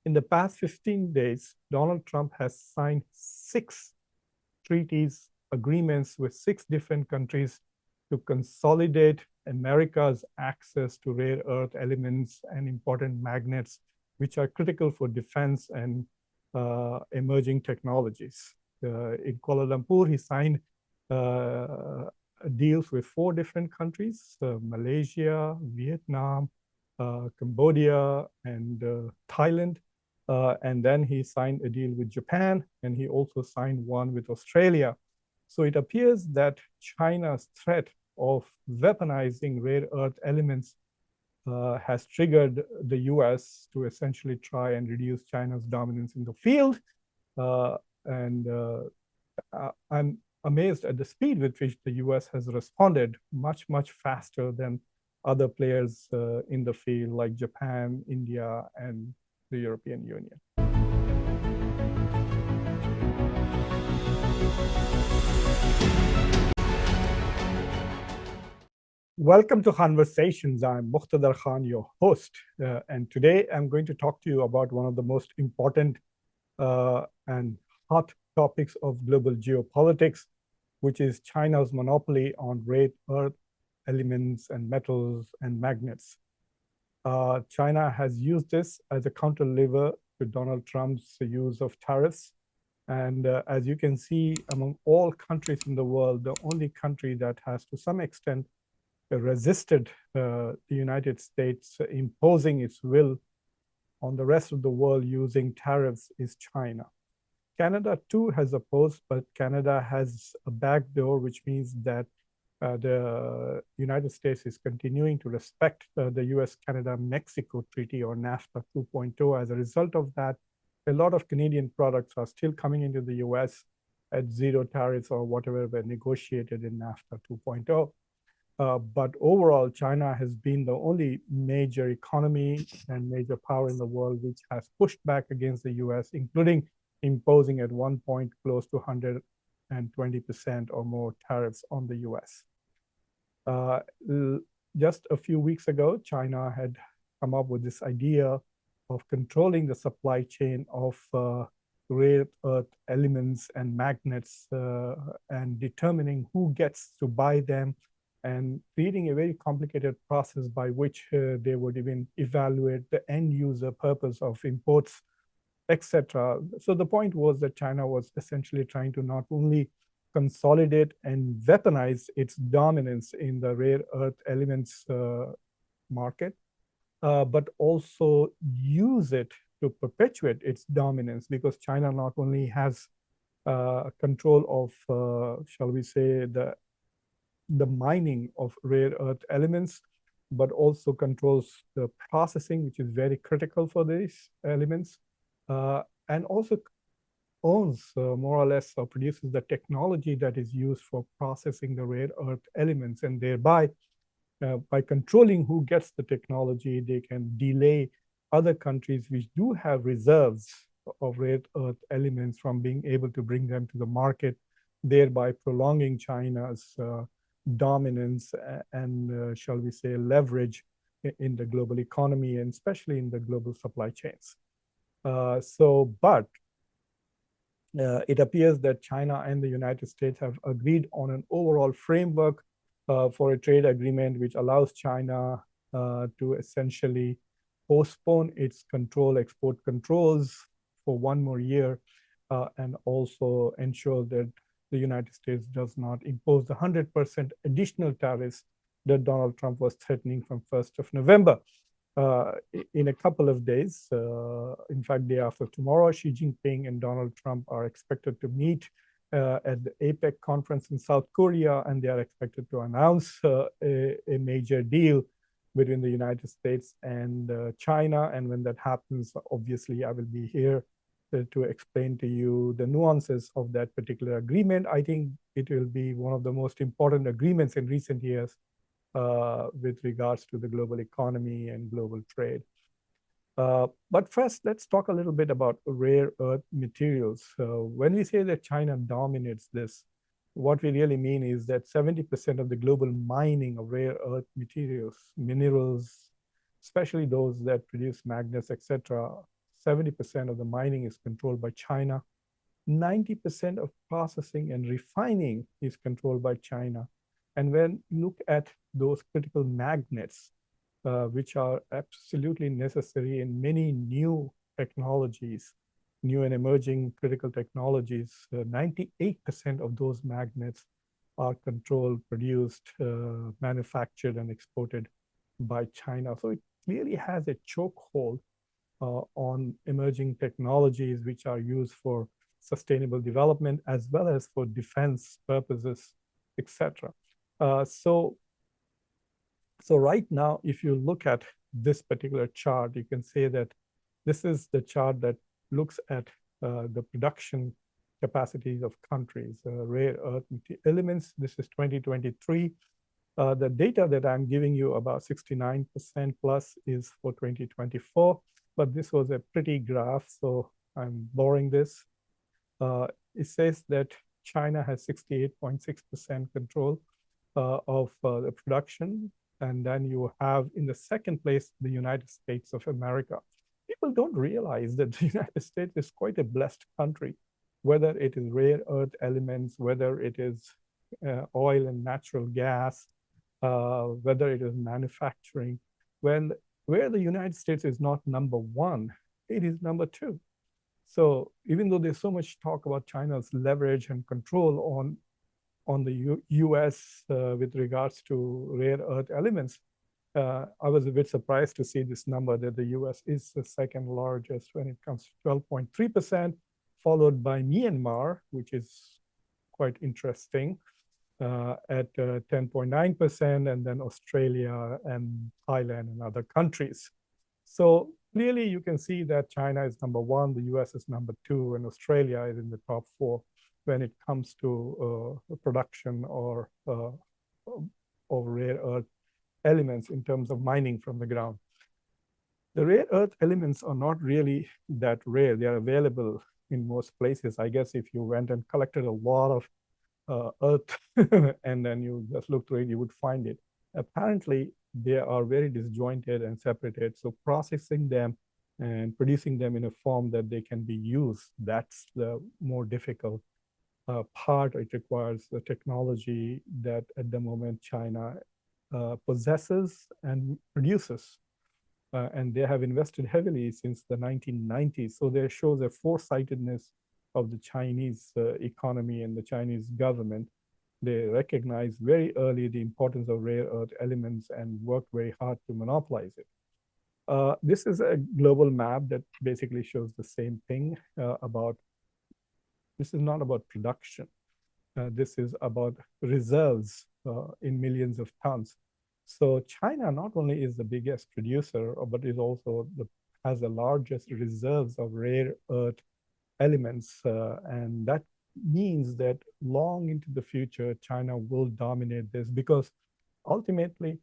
In the past 15 days, Donald Trump has signed 6 treaties, agreements with 6 different countries to consolidate America's access to rare earth elements and important magnets, which are critical for defense and emerging technologies. In Kuala Lumpur, he signed deals with 4 different countries, Malaysia, Vietnam, Cambodia, and Thailand. And then he signed a deal with Japan, and he also signed one with Australia. So it appears that China's threat of weaponizing rare earth elements has triggered the US to essentially try and reduce China's dominance in the field. And I'm amazed at the speed with which the US has responded, much, much faster than other players in the field like Japan, India, and the European Union. Welcome to Khanversations. I'm Muqtedar Khan, your host. And today I'm going to talk to you about one of the most important and hot topics of global geopolitics, which is China's monopoly on rare earth elements and metals and magnets. China has used this as a counter lever to Donald Trump's use of tariffs. And as you can see, among all countries in the world, the only country that has to some extent resisted the United States imposing its will on the rest of the world using tariffs is China. Canada too has opposed, but Canada has a backdoor, which means that the United States is continuing to respect the US-Canada-Mexico Treaty, or NAFTA 2.0. As a result of that, a lot of Canadian products are still coming into the US at zero tariffs or whatever were negotiated in NAFTA 2.0. But overall, China has been the only major economy and major power in the world which has pushed back against the US, including imposing at one point close to 120% or more tariffs on the US. Just a few weeks ago, China had come up with this idea of controlling the supply chain of rare earth elements and magnets and determining who gets to buy them, and creating a very complicated process by which they would even evaluate the end user purpose of imports, etc. So the point was that China was essentially trying to not only consolidate and weaponize its dominance in the rare earth elements market, but also use it to perpetuate its dominance, because China not only has control of, shall we say, the mining of rare earth elements, but also controls the processing, which is very critical for these elements, and also owns more or less or produces the technology that is used for processing the rare earth elements. And thereby, by controlling who gets the technology, they can delay other countries which do have reserves of rare earth elements from being able to bring them to the market, thereby prolonging China's dominance and, shall we say, leverage in the global economy, and especially in the global supply chains. But it appears that China and the United States have agreed on an overall framework for a trade agreement which allows China to essentially postpone its export controls for one more year, and also ensure that the United States does not impose the 100% additional tariffs that Donald Trump was threatening from 1st of November. In a couple of days, in fact, day after tomorrow, Xi Jinping and Donald Trump are expected to meet at the APEC conference in South Korea, and they are expected to announce a major deal between the United States and China. And when that happens, obviously, I will be here to explain to you the nuances of that particular agreement. I think it will be one of the most important agreements in recent years with regards to the global economy and global trade. But first, let's talk a little bit about rare earth materials. When we say that China dominates this, what we really mean is that 70% of the global mining of rare earth materials, minerals, especially those that produce magnets, etc., 70% of the mining is controlled by China. 90% of processing and refining is controlled by China. And when you look at those critical magnets, which are absolutely necessary in many new technologies, new and emerging critical technologies, 98% of those magnets are controlled, produced, manufactured, and exported by China. So it clearly has a chokehold on emerging technologies which are used for sustainable development as well as for defense purposes, etc. So right now, if you look at this particular chart, you can say that this is the chart that looks at the production capacities of countries, rare earth elements. This is 2023. The data that I'm giving you, about 69% plus, is for 2024, but this was a pretty graph, so I'm borrowing this. It says that China has 68.6% control of the production. And then you have in the second place, the United States of America. People don't realize that the United States is quite a blessed country, whether it is rare earth elements, whether it is oil and natural gas, whether it is manufacturing. Where the United States is not number one, it is number two. So even though there's so much talk about China's leverage and control on the US with regards to rare earth elements, I was a bit surprised to see this number that the US is the second largest when it comes to 12.3%, followed by Myanmar, which is quite interesting, at 10.9%, and then Australia and Thailand and other countries. So clearly you can see that China is number one, the US is number two, and Australia is in the top four when it comes to production or rare earth elements in terms of mining from the ground. The rare earth elements are not really that rare. They are available in most places. I guess if you went and collected a lot of earth and then you just look through it, you would find it. Apparently, they are very disjointed and separated. So processing them and producing them in a form that they can be used, that's the more difficult part. It requires the technology that at the moment China possesses and produces. And they have invested heavily since the 1990s. So there shows a foresightedness of the Chinese economy and the Chinese government. They recognize very early the importance of rare earth elements and work very hard to monopolize it. This is a global map that basically shows the same thing this is not about production. This is about reserves in millions of tons. So China not only is the biggest producer, but is also has the largest reserves of rare earth elements. And that means that long into the future, China will dominate this because ultimately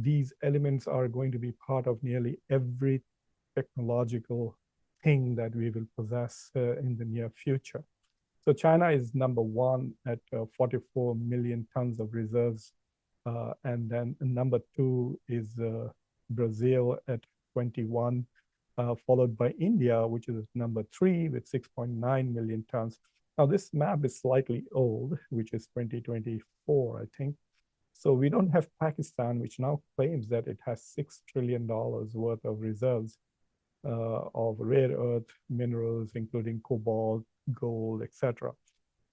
these elements are going to be part of nearly every technological thing that we will possess in the near future. So China is number one at 44 million tons of reserves. And then number two is Brazil at 21, followed by India, which is number three with 6.9 million tons. Now this map is slightly old, which is 2024, I think. So we don't have Pakistan, which now claims that it has $6 trillion worth of reserves of rare earth minerals, including cobalt, gold, etc.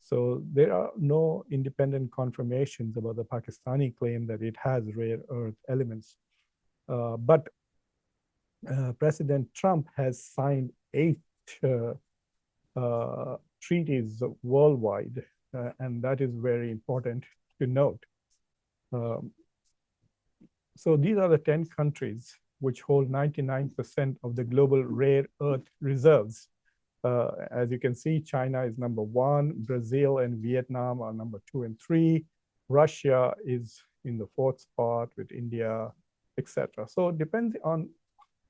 So there are no independent confirmations about the Pakistani claim that it has rare earth elements. But President Trump has signed 8 treaties worldwide, and that is very important to note. So these are the 10 countries which hold 99% of the global rare earth reserves. As you can see, China is number one, Brazil and Vietnam are number 2 and 3. Russia is in the 4th spot with India, etc. So it depends on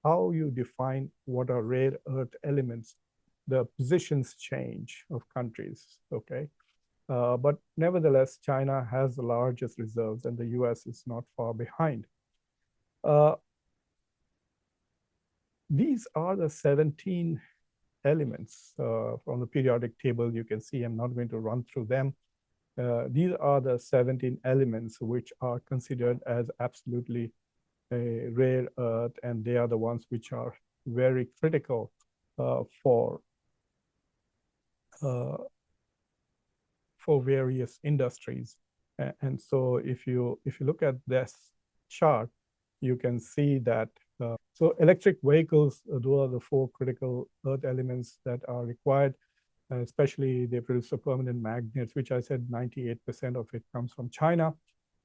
how you define what are rare earth elements. The positions change of countries, okay? But nevertheless, China has the largest reserves and the US is not far behind. these are the 17 elements from the periodic table. You can see, I'm not going to run through them. These are the 17 elements which are considered as absolutely a rare earth, and they are the ones which are very critical for uh, for various industries. And so if you look at this chart, you can see that so electric vehicles, those are the four critical earth elements that are required. Especially they produce the permanent magnets, which I said 98% of it comes from China.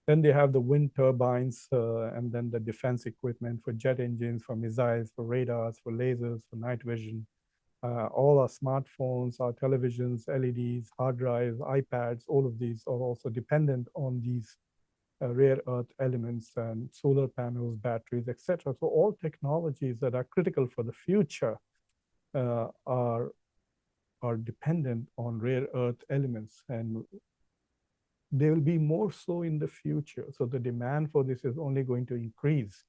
Then they have the wind turbines, and then the defense equipment for jet engines, for missiles, for radars, for lasers, for night vision. All our smartphones, our televisions, LEDs, hard drives, iPads, all of these are also dependent on these rare earth elements and solar panels, batteries, etc. So all technologies that are critical for the future uh, are are dependent on rare earth elements, and they will be more so in the future. So the demand for this is only going to increase,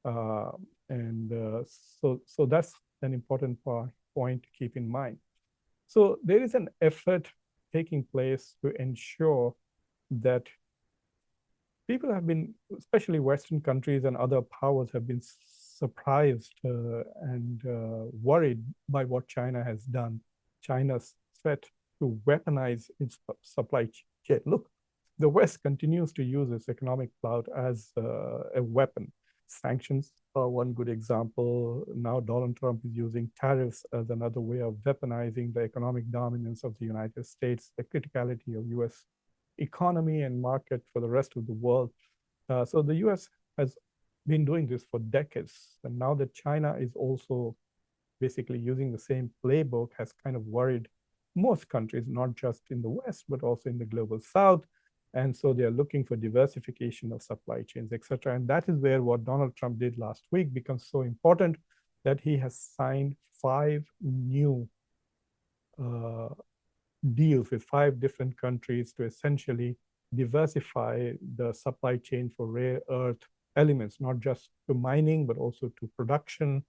uh, and so that's an important point to keep in mind. So there is an effort taking place to ensure that people have been, especially Western countries and other powers, have been surprised and worried by what China has done. China's threat to weaponize its supply chain. Look, the West continues to use its economic clout as a weapon. Sanctions are one good example. Now Donald Trump is using tariffs as another way of weaponizing the economic dominance of the United States, the criticality of US economy and market for the rest of the world. So the US has been doing this for decades. And now that China is also basically using the same playbook, has kind of worried most countries, not just in the West, but also in the global South. And so they are looking for diversification of supply chains, et cetera. And that is where what Donald Trump did last week becomes so important, that he has signed 5 new uh, deals with 5 different countries to essentially diversify the supply chain for rare earth elements, not just to mining, but also to production,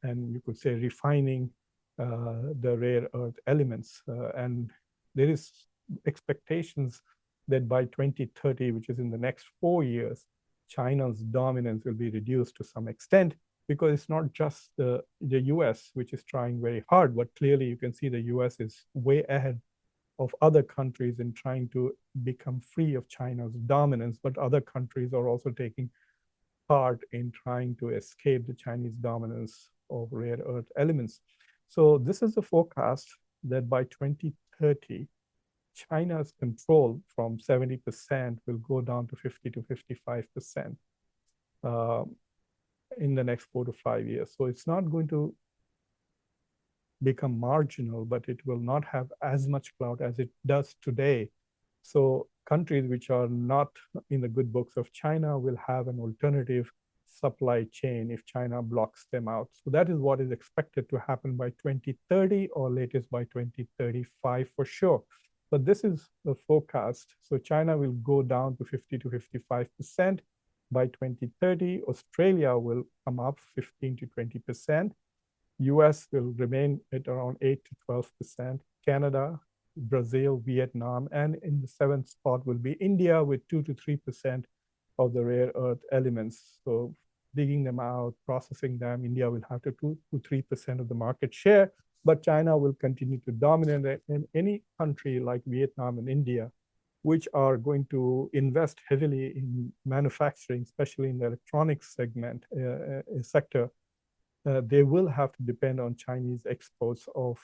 and you could say refining the rare earth elements. And there is expectations that by 2030, which is in the next 4 years, China's dominance will be reduced to some extent, because it's not just the US which is trying very hard, but clearly you can see the US is way ahead of other countries in trying to become free of China's dominance, but other countries are also taking part in trying to escape the Chinese dominance of rare earth elements. So this is the forecast that by 2030, China's control from 70% will go down to 50 to 55%. In the next 4 to 5 years. So it's not going to become marginal, but it will not have as much clout as it does today. So countries which are not in the good books of China will have an alternative supply chain if China blocks them out. So that is what is expected to happen by 2030 or latest by 2035 for sure. But this is the forecast. So China will go down to 50 to 55%. By 2030, Australia will come up 15 to 20%. US will remain at around 8 to 12%. Canada, Brazil, Vietnam, and in the seventh spot will be India with 2 to 3% of the rare earth elements. So digging them out, processing them, India will have to 2 to 3% of the market share, but China will continue to dominate. In any country like Vietnam and India, which are going to invest heavily in manufacturing, especially in the electronics sector, they will have to depend on Chinese exports of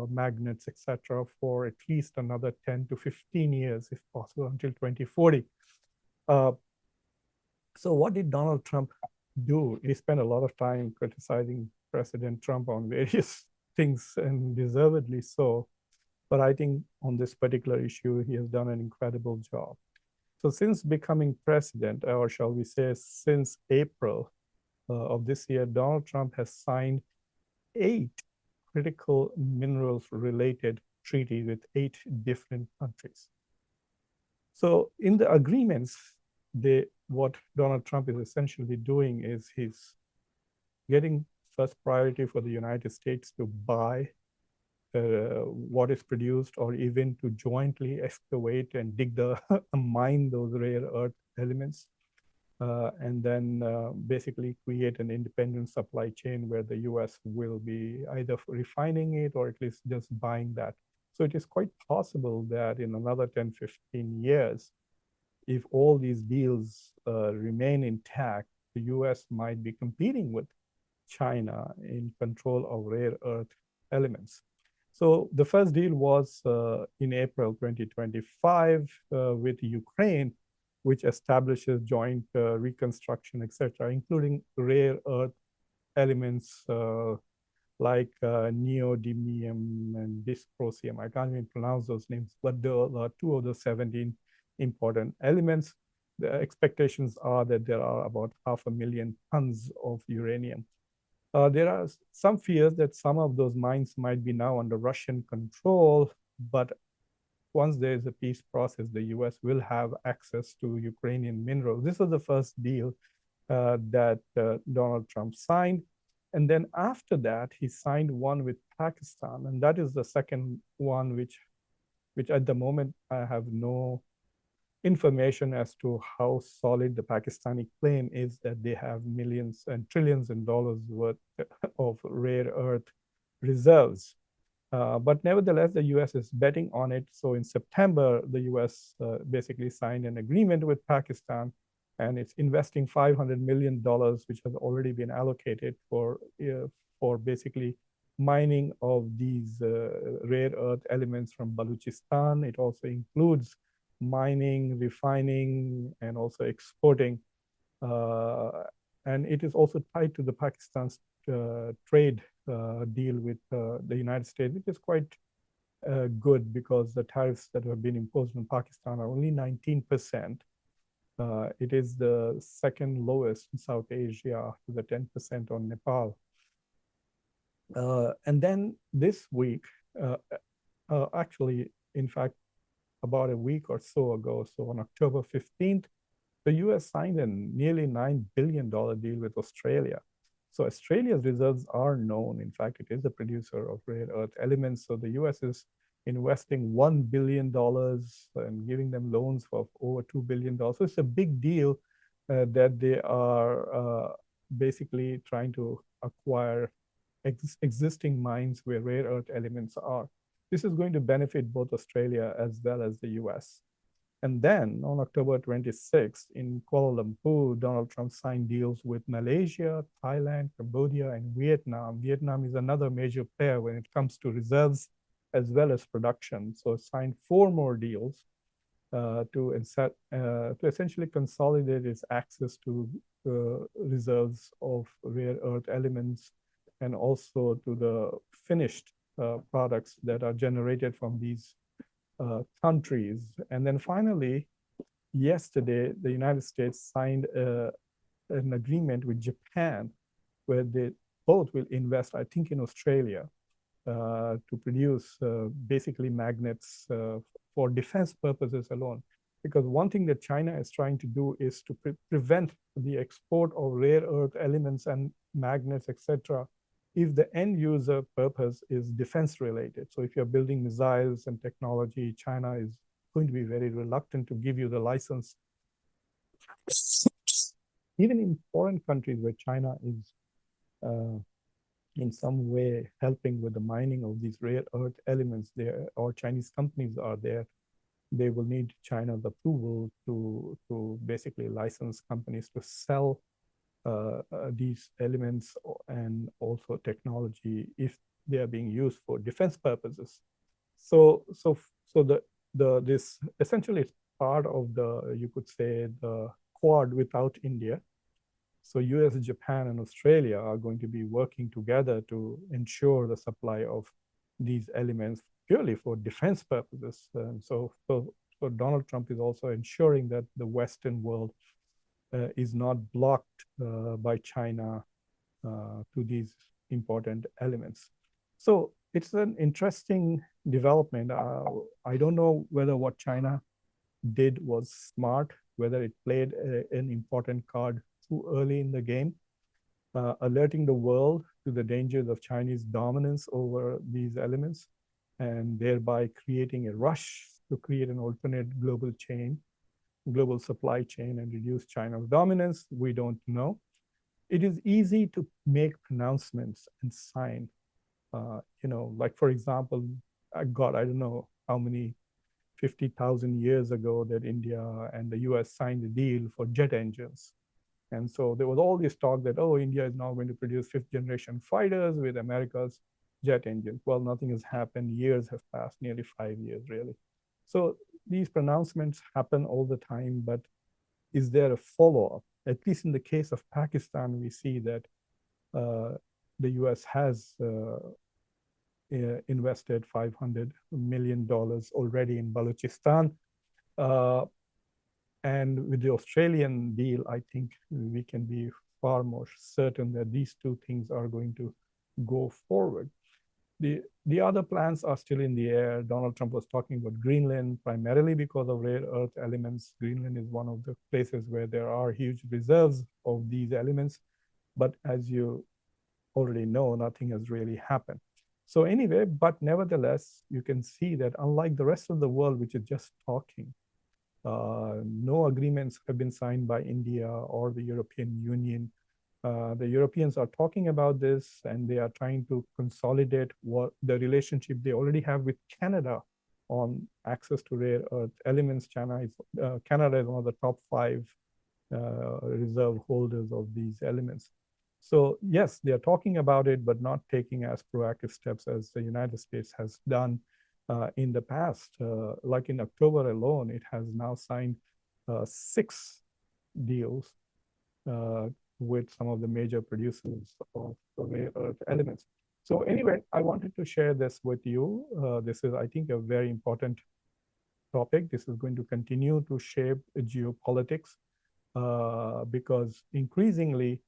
magnets, etc., for at least another 10 to 15 years, if possible, until 2040. So what did Donald Trump do? He spent a lot of time criticizing President Trump on various things, and deservedly so. But I think on this particular issue, he has done an incredible job. So since becoming president, or shall we say since April of this year, Donald Trump has signed 8 critical minerals related treaties with 8 different countries. So in the agreements, what Donald Trump is essentially doing is he's getting first priority for the United States to buy what is produced, or even to jointly excavate and dig mine those rare earth elements, and then basically create an independent supply chain where the US will be either refining it or at least just buying that. So it is quite possible that in another 10, 15 years, if all these deals remain intact, the US might be competing with China in control of rare earth elements. So the first deal was in April 2025 with Ukraine, which establishes joint reconstruction, etc., including rare earth elements like neodymium and dysprosium. I can't even pronounce those names, but there are two of the 17 important elements. The expectations are that there are about 500,000 tons of uranium. There are some fears that some of those mines might be now under Russian control, but once there is a peace process, the US will have access to Ukrainian minerals. This was the first deal that Donald Trump signed. And then after that, he signed one with Pakistan. And that is the second one, which at the moment, I have no information as to how solid the Pakistani claim is that they have millions and trillions in dollars worth of rare earth reserves. But nevertheless, the US is betting on it. So in September, the US basically signed an agreement with Pakistan, and it's investing $500 million, which has already been allocated for basically mining of these rare earth elements from Balochistan. It also includes mining, refining, and also exporting. And it is also tied to the Pakistan's trade deal with the United States, which is quite good because the tariffs that have been imposed on Pakistan are only 19%. It is the second lowest in South Asia after the 10% on Nepal. And then this week, actually, in fact, about a week or so ago, so on October 15th, the US signed a nearly $9 billion deal with Australia. So Australia's reserves are known. In fact, it is a producer of rare earth elements. So the US is investing $1 billion and giving them loans for over $2 billion. So it's a big deal that they are basically trying to acquire existing mines where rare earth elements are. This is going to benefit both Australia as well as the US. And then on October 26th in Kuala Lumpur, Donald Trump signed deals with Malaysia, Thailand, Cambodia, and Vietnam. Vietnam is another major player when it comes to reserves as well as production. So signed 4 more deals to essentially consolidate its access to reserves of rare earth elements and also to the finished products that are generated from these countries. And then finally, yesterday, the United States signed an agreement with Japan where they both will invest, I think, in Australia to produce basically magnets for defense purposes alone. Because one thing that China is trying to do is to prevent the export of rare earth elements and magnets, etc., if the end user purpose is defense related. So if you're building missiles and technology, China is going to be very reluctant to give you the license. Even in foreign countries where China is in some way helping with the mining of these rare earth elements there, or Chinese companies are there, they will need China's approval to basically license companies to sell these elements and also technology if they are being used for defense purposes. So this essentially is part of the, you could say, the Quad without India. So US, Japan, and Australia are going to be working together to ensure the supply of these elements purely for defense purposes. And so Donald Trump is also ensuring that the Western world is not blocked by China to these important elements. So it's an interesting development. I don't know whether what China did was smart, whether it played an important card too early in the game, alerting the world to the dangers of Chinese dominance over these elements, and thereby creating a rush to create an alternate global chain, global supply chain, and reduce China's dominance? We don't know. It is easy to make pronouncements and sign. Like for example, God, I don't know how many 50,000 years ago that India and the US signed a deal for jet engines. And so there was all this talk that, oh, India is now going to produce fifth generation fighters with America's jet engines. Well, nothing has happened. Years have passed, nearly 5 years, really. So these pronouncements happen all the time, but is there a follow-up? At least in the case of Pakistan, we see that the US has invested $500 million already in Balochistan. And with the Australian deal, I think we can be far more certain that these two things are going to go forward. The other plans are still in the air. Donald Trump was talking about Greenland primarily because of rare earth elements. Greenland is one of the places where there are huge reserves of these elements. But as you already know, nothing has really happened. So anyway, but nevertheless, you can see that unlike the rest of the world, which is just talking, no agreements have been signed by India or the European Union. The Europeans are talking about this, and they are trying to consolidate what the relationship they already have with Canada on access to rare earth elements. Canada is one of the top 5 reserve holders of these elements. So yes, they are talking about it, but not taking as proactive steps as the United States has done in the past. Like in October alone, it has now signed 6 deals with some of the major producers of rare earth elements. So anyway, I wanted to share this with you. This is, I think, a very important topic. This is going to continue to shape geopolitics because increasingly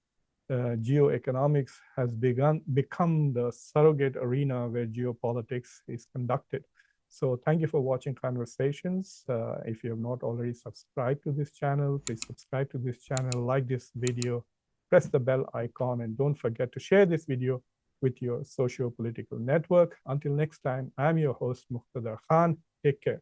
geoeconomics has become the surrogate arena where geopolitics is conducted. So thank you for watching Khanversations. If you have not already subscribed to this channel, please subscribe to this channel, like this video, press the bell icon, and don't forget to share this video with your socio-political network. Until next time, I'm your host, Muqtedar Khan. Take care.